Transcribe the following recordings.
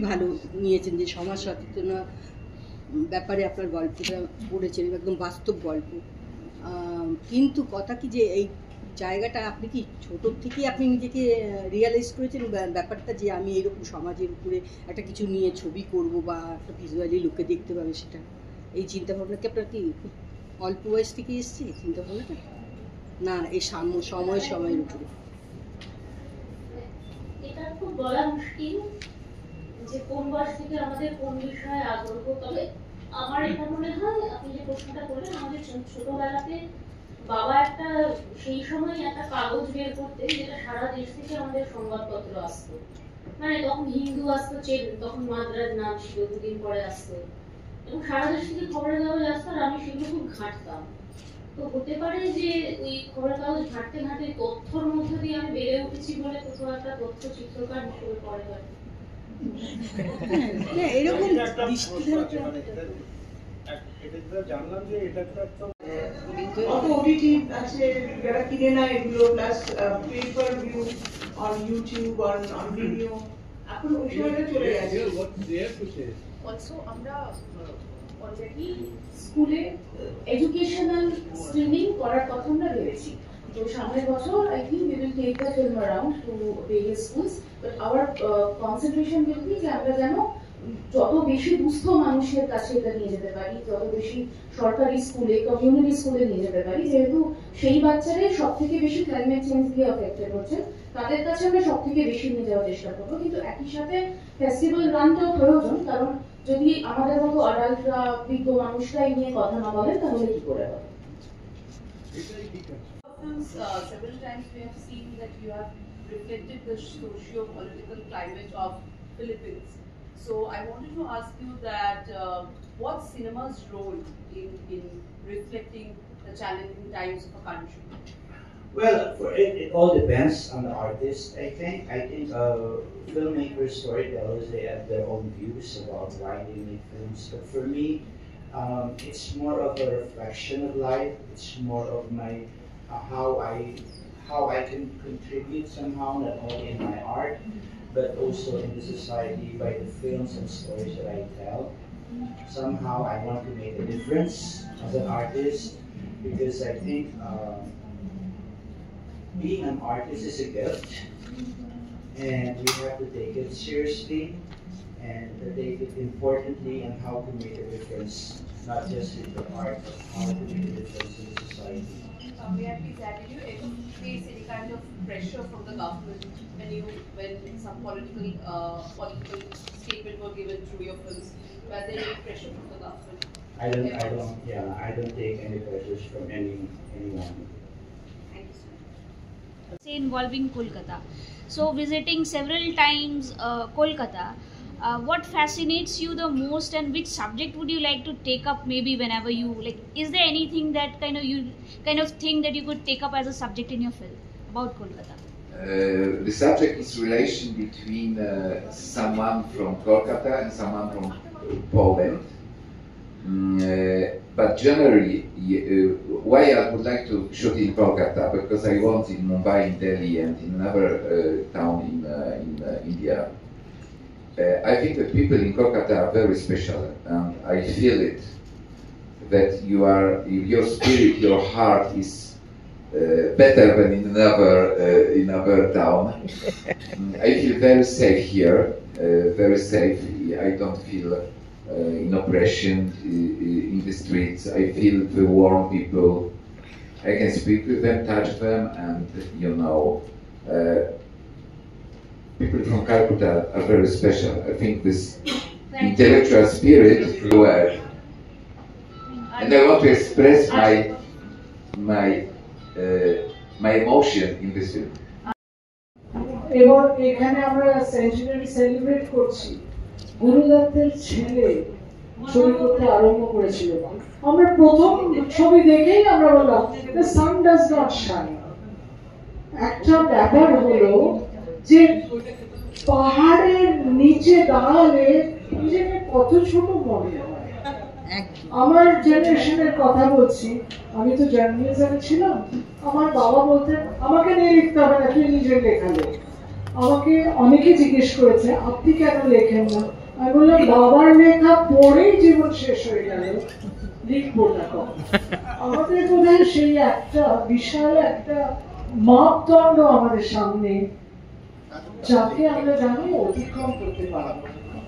ভালো নিয়েছেন যে সমাজ সচেতনা ব্যাপারে আপনার গল্পটা পড়েছেন, একদম বাস্তব গল্প। কিন্তু কথা কি যে এই জায়গাটা আপনি কি ছোটোর থেকেই আপনি নিজেকে রিয়ালাইজ করেছেন ব্যাপারটা যে আমি এরকম সমাজের উপরে একটা কিছু নিয়ে ছবি করব বা একটা ভিজুয়ালি লোকে দেখতে পাবে, সেটা এই চিন্তাভাবনা কি আপনার কি খুব অল্প বয়স থেকে এসছে চিন্তাভাবনাটা, না এই সময়ের উপরে? এটা খুব বলা মুশকিল যে কোন বয়স থেকে আমাদের কোন বিষয়ে আগ্রহ। তবে আমার এটা মনে হয়, আপনি যে প্রশ্নটা করলেন, আমাদের ছোটবেলাতে বাবা একটা সেই সময় একটা কাগজ বের করতেন যেটা সারা দেশ থেকে আমাদের সংবাদপত্র আসতো। মানে তখন হিন্দু আসতো, তখন মাদ্রাজ নাম ছিল, দুদিন পরে আসতো, এবং সারা দেশ থেকে খবরের কাগজ আসতো, আর আমি সেগুলো খুব ঘাঁটতাম। তো হতে পারে যে ওই খবরের কাগজ ঘাঁটতে ঘাঁটতে তথ্যর মধ্যে দিয়ে আমি বেড়ে উঠেছি বলে কোথাও একটা তথ্য চিত্রকার হিসেবে পড়ে হয়। এরকম জানলাম যে এটা ওটিটি আছে যারা কিনে না এগুলো, plus paper view on YouTube on video, এখন ওই সময়টা চলে গেছে। অলসো আমরা অলরেডি স্কুলে এডুকেশনাল স্ট্রিমিং করার কথা আমরা ভেবেছি। তো সামনের বছর I think we will take the film around to various schools, but our concentration will be যে আমরা যেন যত বেশি দুস্থ মানুষের কাছে এটা নিয়ে যেতে পারি, যত বেশি সরকারি স্কুলে, কমিউনিটি স্কুলে নিয়ে যেতে পারি, যেহেতু সেই বাচ্চারাই সব থেকে বেশি ক্লাইমেট চেঞ্জ দিয়ে অ্যাফেক্টেড হচ্ছে, তাদের কাছে আমরা সব থেকে বেশি নিয়ে যাওয়ার চেষ্টা করবো। কিন্তু একই সাথে ফেস্টিভ্যাল রানটাও প্রয়োজন, কারণ যদি আমাদের মতো অ্যাডাল্টরা, বিজ্ঞ মানুষরাই নিয়ে কথা না বলেন তাহলে কি করে হবে? Several times we have seen that you have reflected the socio-political climate of Philippines. So I wanted to ask you that what's cinema's role in reflecting the challenging times of a country? Well, it all depends on the artist. I think filmmakers, storytellers, they have their own views about why they make films. But for me, it's more of a reflection of life. It's more of my how I can contribute somehow, not only in my art, but also in the society by the films and stories that I tell. Somehow I want to make a difference as an artist, because I think being an artist is a gift, and we have to take it seriously and take it importantly, and how to make a difference, not just with the art, but how to make a difference in the society. May I please add, did you ever face any kind of pressure from the government when some political statement were given through your films? Were there any pressure from the government? I don't take any pressures from anyone. Thank you, sir. Say involving Kolkata. So visiting several times Kolkata, what fascinates you the most, and which subject would you like to take up maybe whenever you like? Is there anything that you think that you could take up as a subject in your film about Kolkata? The subject is relation between someone from Kolkata and someone from Poland. But generally, why I would like to shoot in Kolkata, because I want in Mumbai, in Delhi, and in another town in India. I think that people in Kolkata are very special, and I feel it, that your spirit, your heart is better than in another town. I feel very safe here, very safe. I don't feel in oppression in the streets. I feel the warm people. I can speak with them, touch them, and people from Calcutta are very special. I think this intellectual spirit everywhere, and I want to express my emotion in this film. এবার এখানে আমরা century celebrate করছি, গুরুদত্তের ছেলে ছবি করতে আরম্ভ করেছিল। আমরা প্রথম ছবি দেখেই আমরা বললাম the sun does not shine। একটা ব্যাপার হলো যে পাহাড়ের নিচে দাঁড়ালে নিজেকে কত ছোট মনে হয়। আমার জেনারেশনের কথা বলছি, আমি তো জার্নালিজমে ছিলাম। আমার বাবা বলতেন আমাকে নিয়ে লিখতে হবে না, তুই নিজের লেখা লেখ। আমাকে অনেকে জিজ্ঞেস করেছে আপনি কেন লেখেন না, আমি বললাম বাবার লেখা পড়েই জীবন শেষ হয়ে গেল, লিখবো না কখন? আমাদের বোধহয় সেই একটা বিশাল একটা মাপদণ্ড আমাদের সামনে, যাকে আমরা জানি অতিক্রম করতে পারবো না।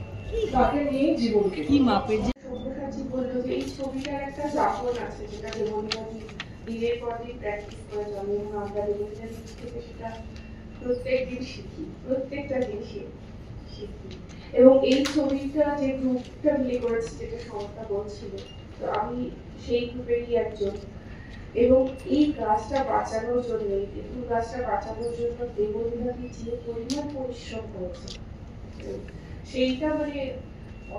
তাকে নিয়ে জীবনকে কি মাপের যে সব্যসাচী বললো যে এই ছবিটার একটা যাপন আছে, যেটা দেবনীবাদী দিনের পর দিন প্র্যাকটিস করে চলে, এবং আমরা দেবনীবাদী থেকে সেটা প্রত্যেক দিন শিখি, প্রত্যেকটা দিন শিখি। এবং এই ছবিটা যে গ্রুপটা মিলে করেছে, যেটা সংস্থা বলছিল, তো আমি সেই গ্রুপেরই একজন। এবং এই গাছটা বাঁচানোর জন্য, এই তেঁতুল গাছটা বাঁচানোর জন্য দেবনীবাদী যে পরিমাণ পরিশ্রম করেছে, সেইটা মানে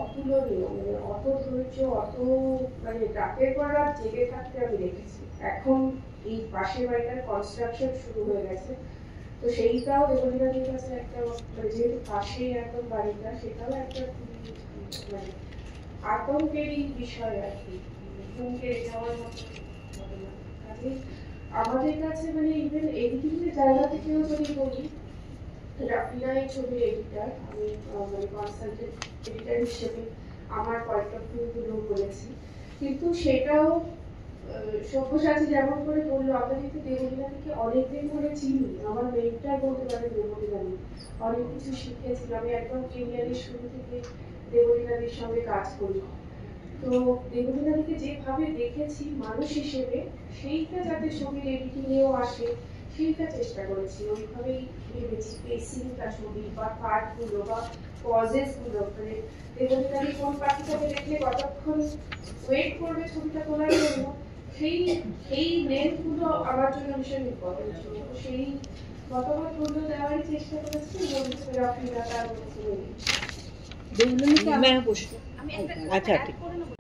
অতুলনীয়। মানে অত ধৈর্য, অত মানে রাতের পর রাত জেগে থাকতে আমি দেখেছি। এখন এই পাশের বাড়িটার কনস্ট্রাকশন শুরু হয়ে গেছে, তো সেইটাও দেবলীবাদীর কাছে একটা, যেহেতু পাশেই একদম বাড়িটা, সেটাও একটা মানে আতঙ্কেরই বিষয় আর কি, হুমকে যাওয়ার মতো ঘটনা। কাজে আমাদের কাছে মানে ইভেন এডিটিং এর জায়গা থেকেও যদি বলি, রাফিনা এই ছবির এডিটার, আমি মানে কনসালটেন্ট এডিটার হিসেবে আমার পয়েন্ট অফ ভিউ গুলো বলেছি। কিন্তু সেটাও সব্যসাচী যেমন করে বললো, আমরা কিন্তু দেবলীবাদীকে অনেকদিন ধরে চিনি, আমার মেন্টর বলতে পারে দেবলীবাদী, অনেক কিছু শিখেছি। আমি একদম কেরিয়ারের শুরু থেকে দেবলীবাদীর সঙ্গে কাজ করি। তো দেবলীবাদীকে যেভাবে দেখেছি মানুষ হিসেবে, সেইটা যাতে ছবির এডিটিং এও আসে সেইটা চেষ্টা করেছি। ওইভাবেই ভেবেছি পেসিংটা ছবি বা পার্টগুলো বা পজেস গুলো, মানে দেবলীবাদী কোন পার্টটাকে দেখলে কতক্ষণ ওয়েট করবে ছবিটা তোলার জন্য, সেই লেন্থ গুলো আমার জন্য ভীষণ ইম্পর্টেন্ট ছিল। তো সেই মতামত গুলো দেওয়ারই চেষ্টা করেছি, এবং রাফিনা তার মধ্যে দেবলীকে আমার প্রশ্ন। আমি আচ্ছা, ঠিক। করে নেবো।